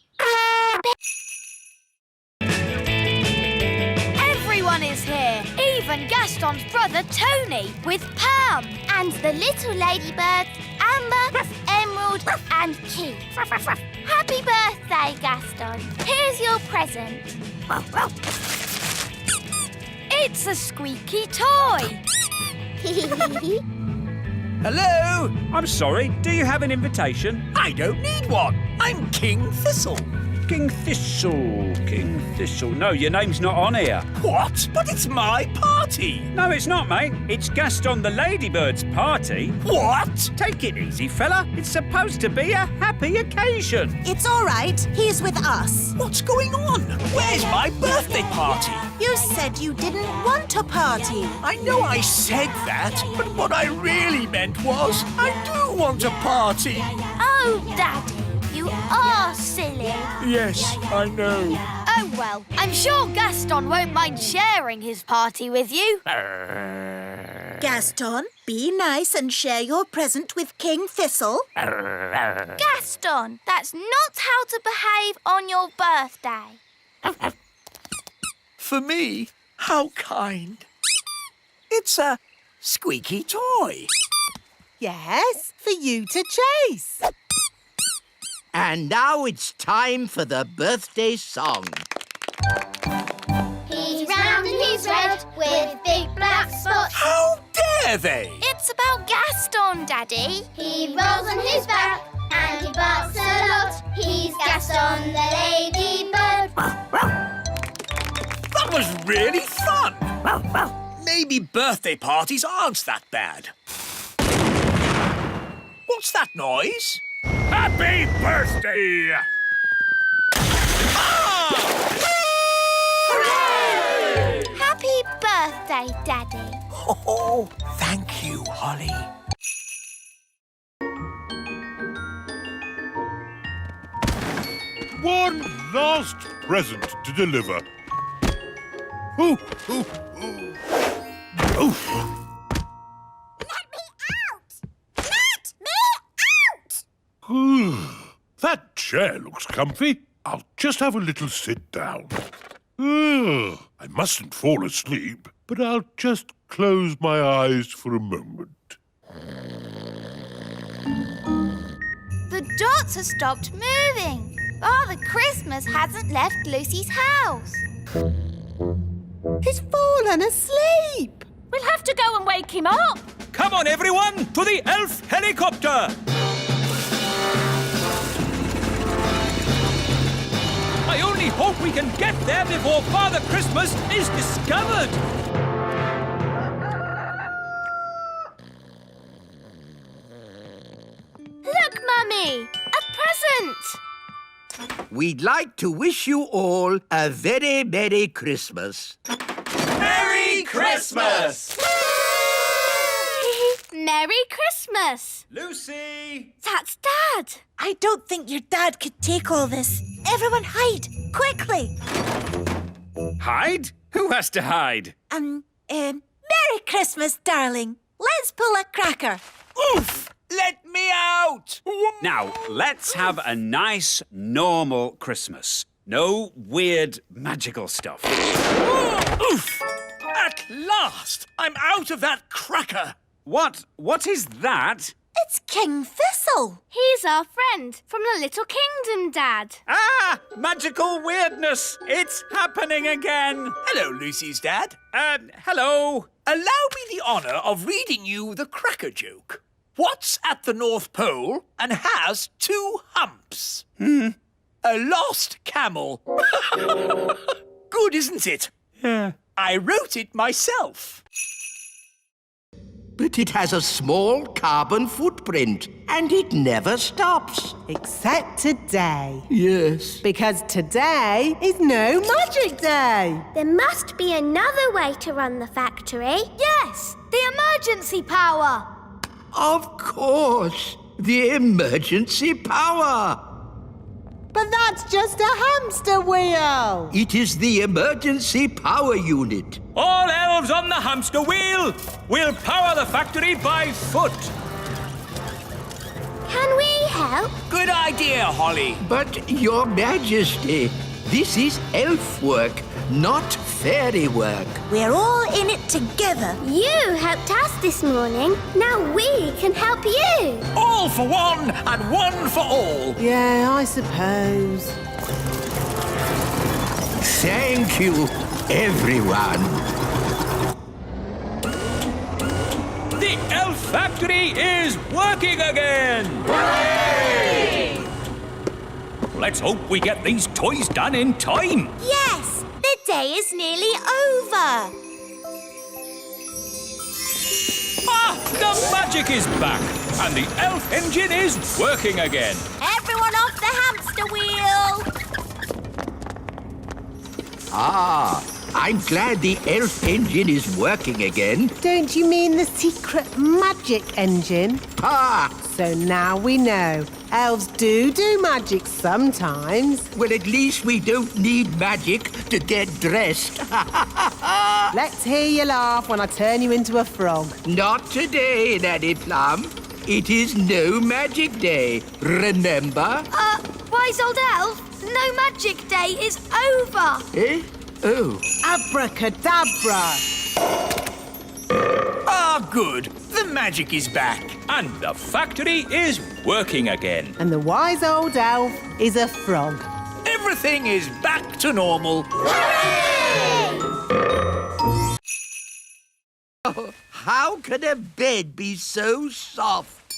Everyone is here, even Gaston's brother Tony with Pam. And the little ladybirds, Amber, Emerald and Keith. Happy birthday, Gaston. Here's your present. It's a squeaky toy. Hello? I'm sorry, do you have an invitation? I don't need one. I'm King Thistle. King Thistle, King Thistle. No, your name's not on here. What? But it's my party. No, it's not, mate. It's Gaston the Ladybird's party. What? Take it easy, fella. It's supposed to be a happy occasion. It's all right. He's with us. What's going on? Where's my birthday party? You said you didn't want a party. I know I said that, but what I really meant was I do want a party. Oh, Daddy, you are silly. Yes, I know. Oh, well, I'm sure Gaston won't mind sharing his party with you. Gaston, be nice and share your present with King Thistle. Gaston, that's not how to behave on your birthday. For me, how kind. It's a squeaky toy. Yes, for you to chase. And now it's time for the birthday song. He's round and he's red with big black spots. How dare they? It's about Gaston, Daddy. He rolls on his back and he barks a lot. He's Gaston the ladybird. That was really fun. Maybe birthday parties aren't that bad. What's that noise? Happy birthday! Hooray! Happy birthday, Daddy. Oh, thank you, Holly. One last present to deliver. Ooh, ooh, ooh. Oof. That chair looks comfy. I'll just have a little sit down. I mustn't fall asleep, but I'll just close my eyes for a moment. The dots have stopped moving. Father Christmas hasn't left Lucy's house. He's fallen asleep. We'll have to go and wake him up. Come on, everyone, to the elf helicopter. I only hope we can get there before Father Christmas is discovered. Look, Mummy! A present! We'd like to wish you all a very Merry Christmas. Merry Christmas! Merry Christmas! Lucy! That's Dad! I don't think your dad could take all this. Everyone hide, quickly. Hide? Who has to hide? Merry Christmas, darling. Let's pull a cracker. Oof! Let me out! Now, let's have a nice, normal Christmas. No weird, magical stuff. Oof! At last! I'm out of that cracker! What is that? It's King Thistle. He's our friend from the Little Kingdom, Dad. Ah! Magical weirdness! It's happening again! Hello, Lucy's dad. Hello. Allow me the honour of reading you the cracker joke. What's at the North Pole and has 2 humps? A lost camel. Good, isn't it? Yeah. I wrote it myself. But it has a small carbon footprint, and it never stops. Except today. Yes. Because today is no magic day. There must be another way to run the factory. Yes! The emergency power! Of course. The emergency power. But that's just a hamster wheel. It is the emergency power unit. All elves on the hamster wheel! We'll power the factory by foot. Can we help? Good idea, Holly. But, Your Majesty, this is elf work. not fairy work. We're all in it together. You helped us this morning. Now we can help you. All for one and one for all. Yeah, I suppose. Thank you, everyone. The elf factory is working again! Hooray! Let's hope we get these toys done in time. Yes, the day is nearly over. Ah! The magic is back, and the elf engine is working again. Everyone off the hamster wheel. Ah, I'm glad the elf engine is working again. Don't you mean the secret magic engine? Ah! So now we know. Elves do magic sometimes. Well, at least we don't need magic to get dressed. Let's hear you laugh when I turn you into a frog. Not today, Nanny Plum. It is no magic day, remember? Wise old elf, no magic day is over. Eh? Oh. Abracadabra! Ah, good. The magic is back. And the factory is working again. And the wise old elf is a frog. Everything is back to normal. Oh, how can a bed be so soft?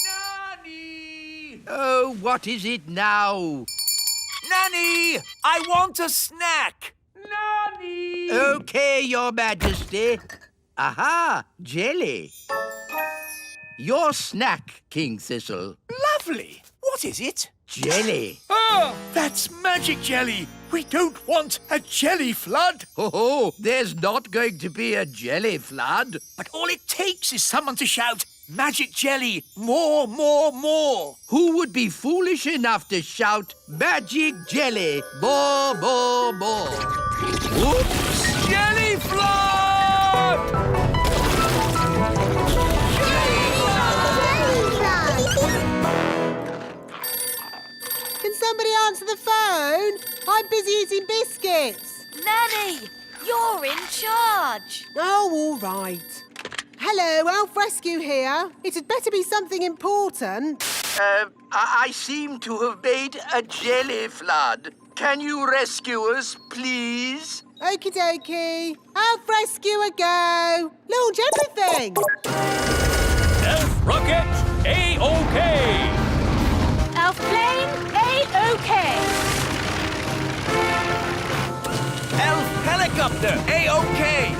Nanny! Oh, what is it now? Nanny, I want a snack. Nanny! Okay, Your Majesty. Aha, jelly. Your snack, King Thistle. Lovely. What is it? Jelly. Ah, that's magic jelly. We don't want a jelly flood. Oh, there's not going to be a jelly flood. But all it takes is someone to shout, magic jelly, more, more, more. Who would be foolish enough to shout, magic jelly, more, more, more? Whoops! Jelly flood! Can somebody answer the phone? I'm busy eating biscuits. Nanny, you're in charge. Oh, all right. Hello, Elf Rescue here. It had better be something important. I seem to have made a jelly flood. Can you rescue us, please? Okie dokie. Elf Rescue a go. Launch everything. Elf rocket, A-OK. Elf plane, A-OK. Elf helicopter, A-OK.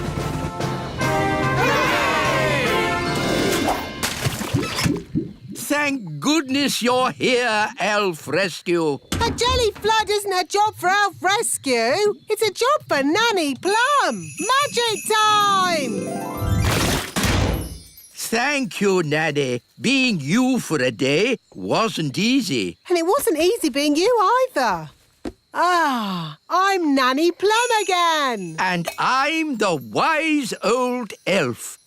Thank goodness you're here, Elf Rescue. A jelly flood isn't a job for Elf Rescue. It's a job for Nanny Plum. Magic time! Thank you, Nanny. Being you for a day wasn't easy. And it wasn't easy being you either. Ah, I'm Nanny Plum again. And I'm the wise old elf.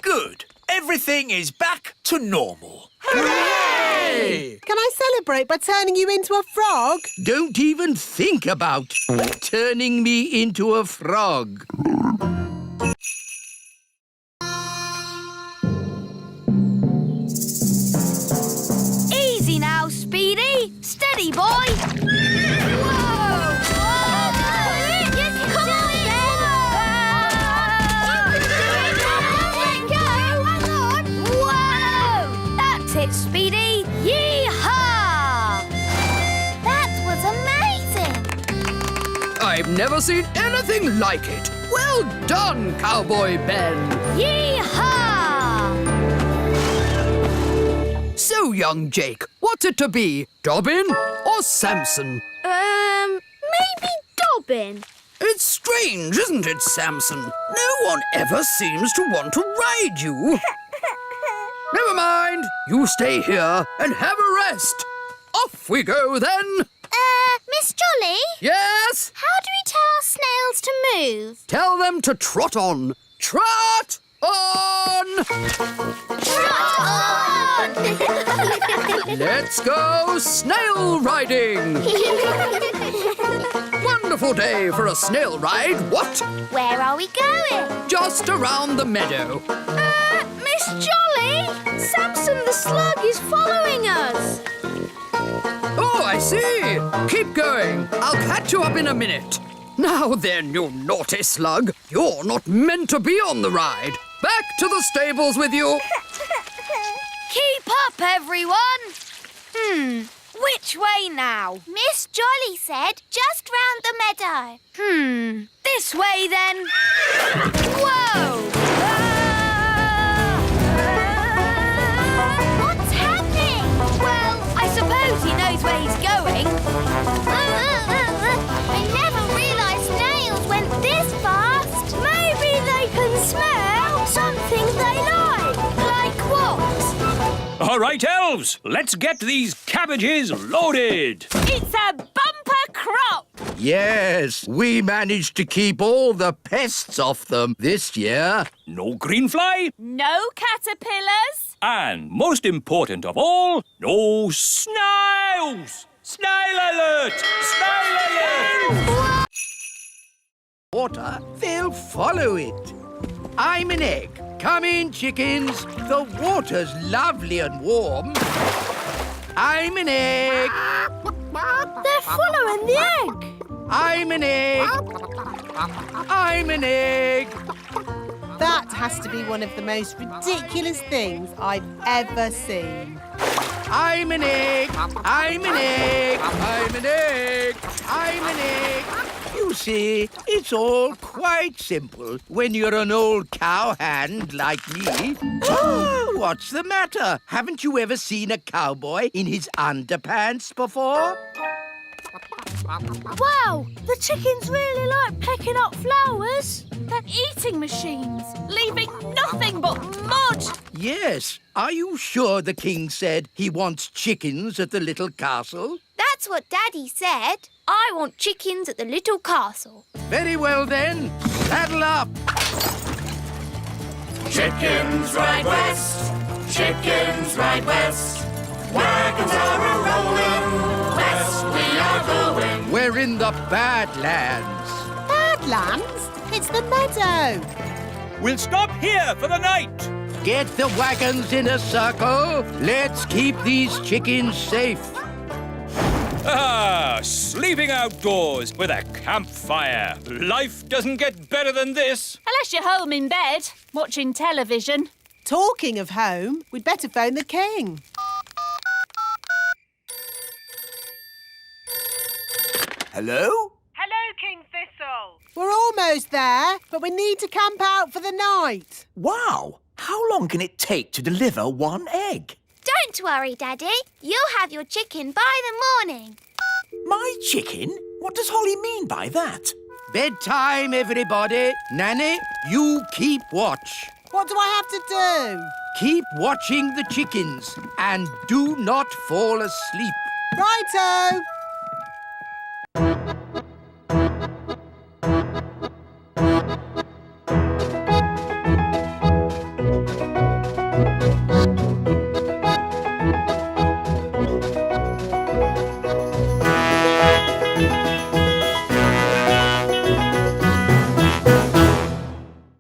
Good. Everything is back to normal. Hooray! Can I celebrate by turning you into a frog? Don't even think about turning me into a frog. Easy now, Speedy. Steady, boy. Speedy, yee-haw! That was amazing! I've never seen anything like it. Well done, Cowboy Ben. Yee-haw! So, young Jake, what's it to be? Dobbin or Samson? Maybe Dobbin. It's strange, isn't it, Samson? No one ever seems to want to ride you. Never mind. You stay here and have a rest. Off we go, then. Miss Jolly? Yes? How do we tell our snails to move? Tell them to trot on. Trot on! Trot on! Let's go snail riding. 1, wonderful day for a snail ride, what? Where are we going? Just around the meadow. Miss Jolly! Samson the slug is following us. Oh, I see. Keep going. I'll catch you up in a minute. Now then, you naughty slug. You're not meant to be on the ride. Back to the stables with you. Keep up, everyone. Which way now? Miss Jolly said just round the meadow. This way then. Whoa! What's happening? Well, I suppose he knows where he's going. I never realised snails went this fast. Maybe they can smell something they like. Like what? All right, elves, let's get these cabbages loaded. It's a bumper crop. Yes, we managed to keep all the pests off them this year. No green fly, No caterpillars. and most important of all, no snails. Snail alert! Snail alert! Water, they'll follow it. I'm an egg. Come in, chickens. The water's lovely and warm. I'm an egg. They're following the egg. I'm an egg. I'm an egg. That has to be one of the most ridiculous things I've ever seen. I'm an egg. I'm an egg. I'm an egg. I'm an egg. You see, it's all quite simple when you're an old cowhand like me. What's the matter? Haven't you ever seen a cowboy in his underpants before? Wow, the chickens really like pecking up flowers. They're eating machines, leaving nothing but mud. Yes. Are you sure the king said he wants chickens at the little castle? That's what Daddy said. I want chickens at the little castle. Very well then. Saddle up. Chickens ride west, chickens ride west. Wagons are a-rolling, west we are going. We're in the Badlands. Badlands? It's the meadow. We'll stop here for the night. Get the wagons in a circle. Let's keep these chickens safe. Ah, sleeping outdoors with a campfire. Life doesn't get better than this. Unless you're home in bed, watching television. Talking of home, we'd better phone the king. Hello? Hello, King Thistle. We're almost there, but we need to camp out for the night. Wow! How long can it take to deliver one egg? Don't worry, Daddy. You'll have your chicken by the morning. My chicken? What does Holly mean by that? Bedtime, everybody. Nanny, you keep watch. What do I have to do? Keep watching the chickens and do not fall asleep. Righto.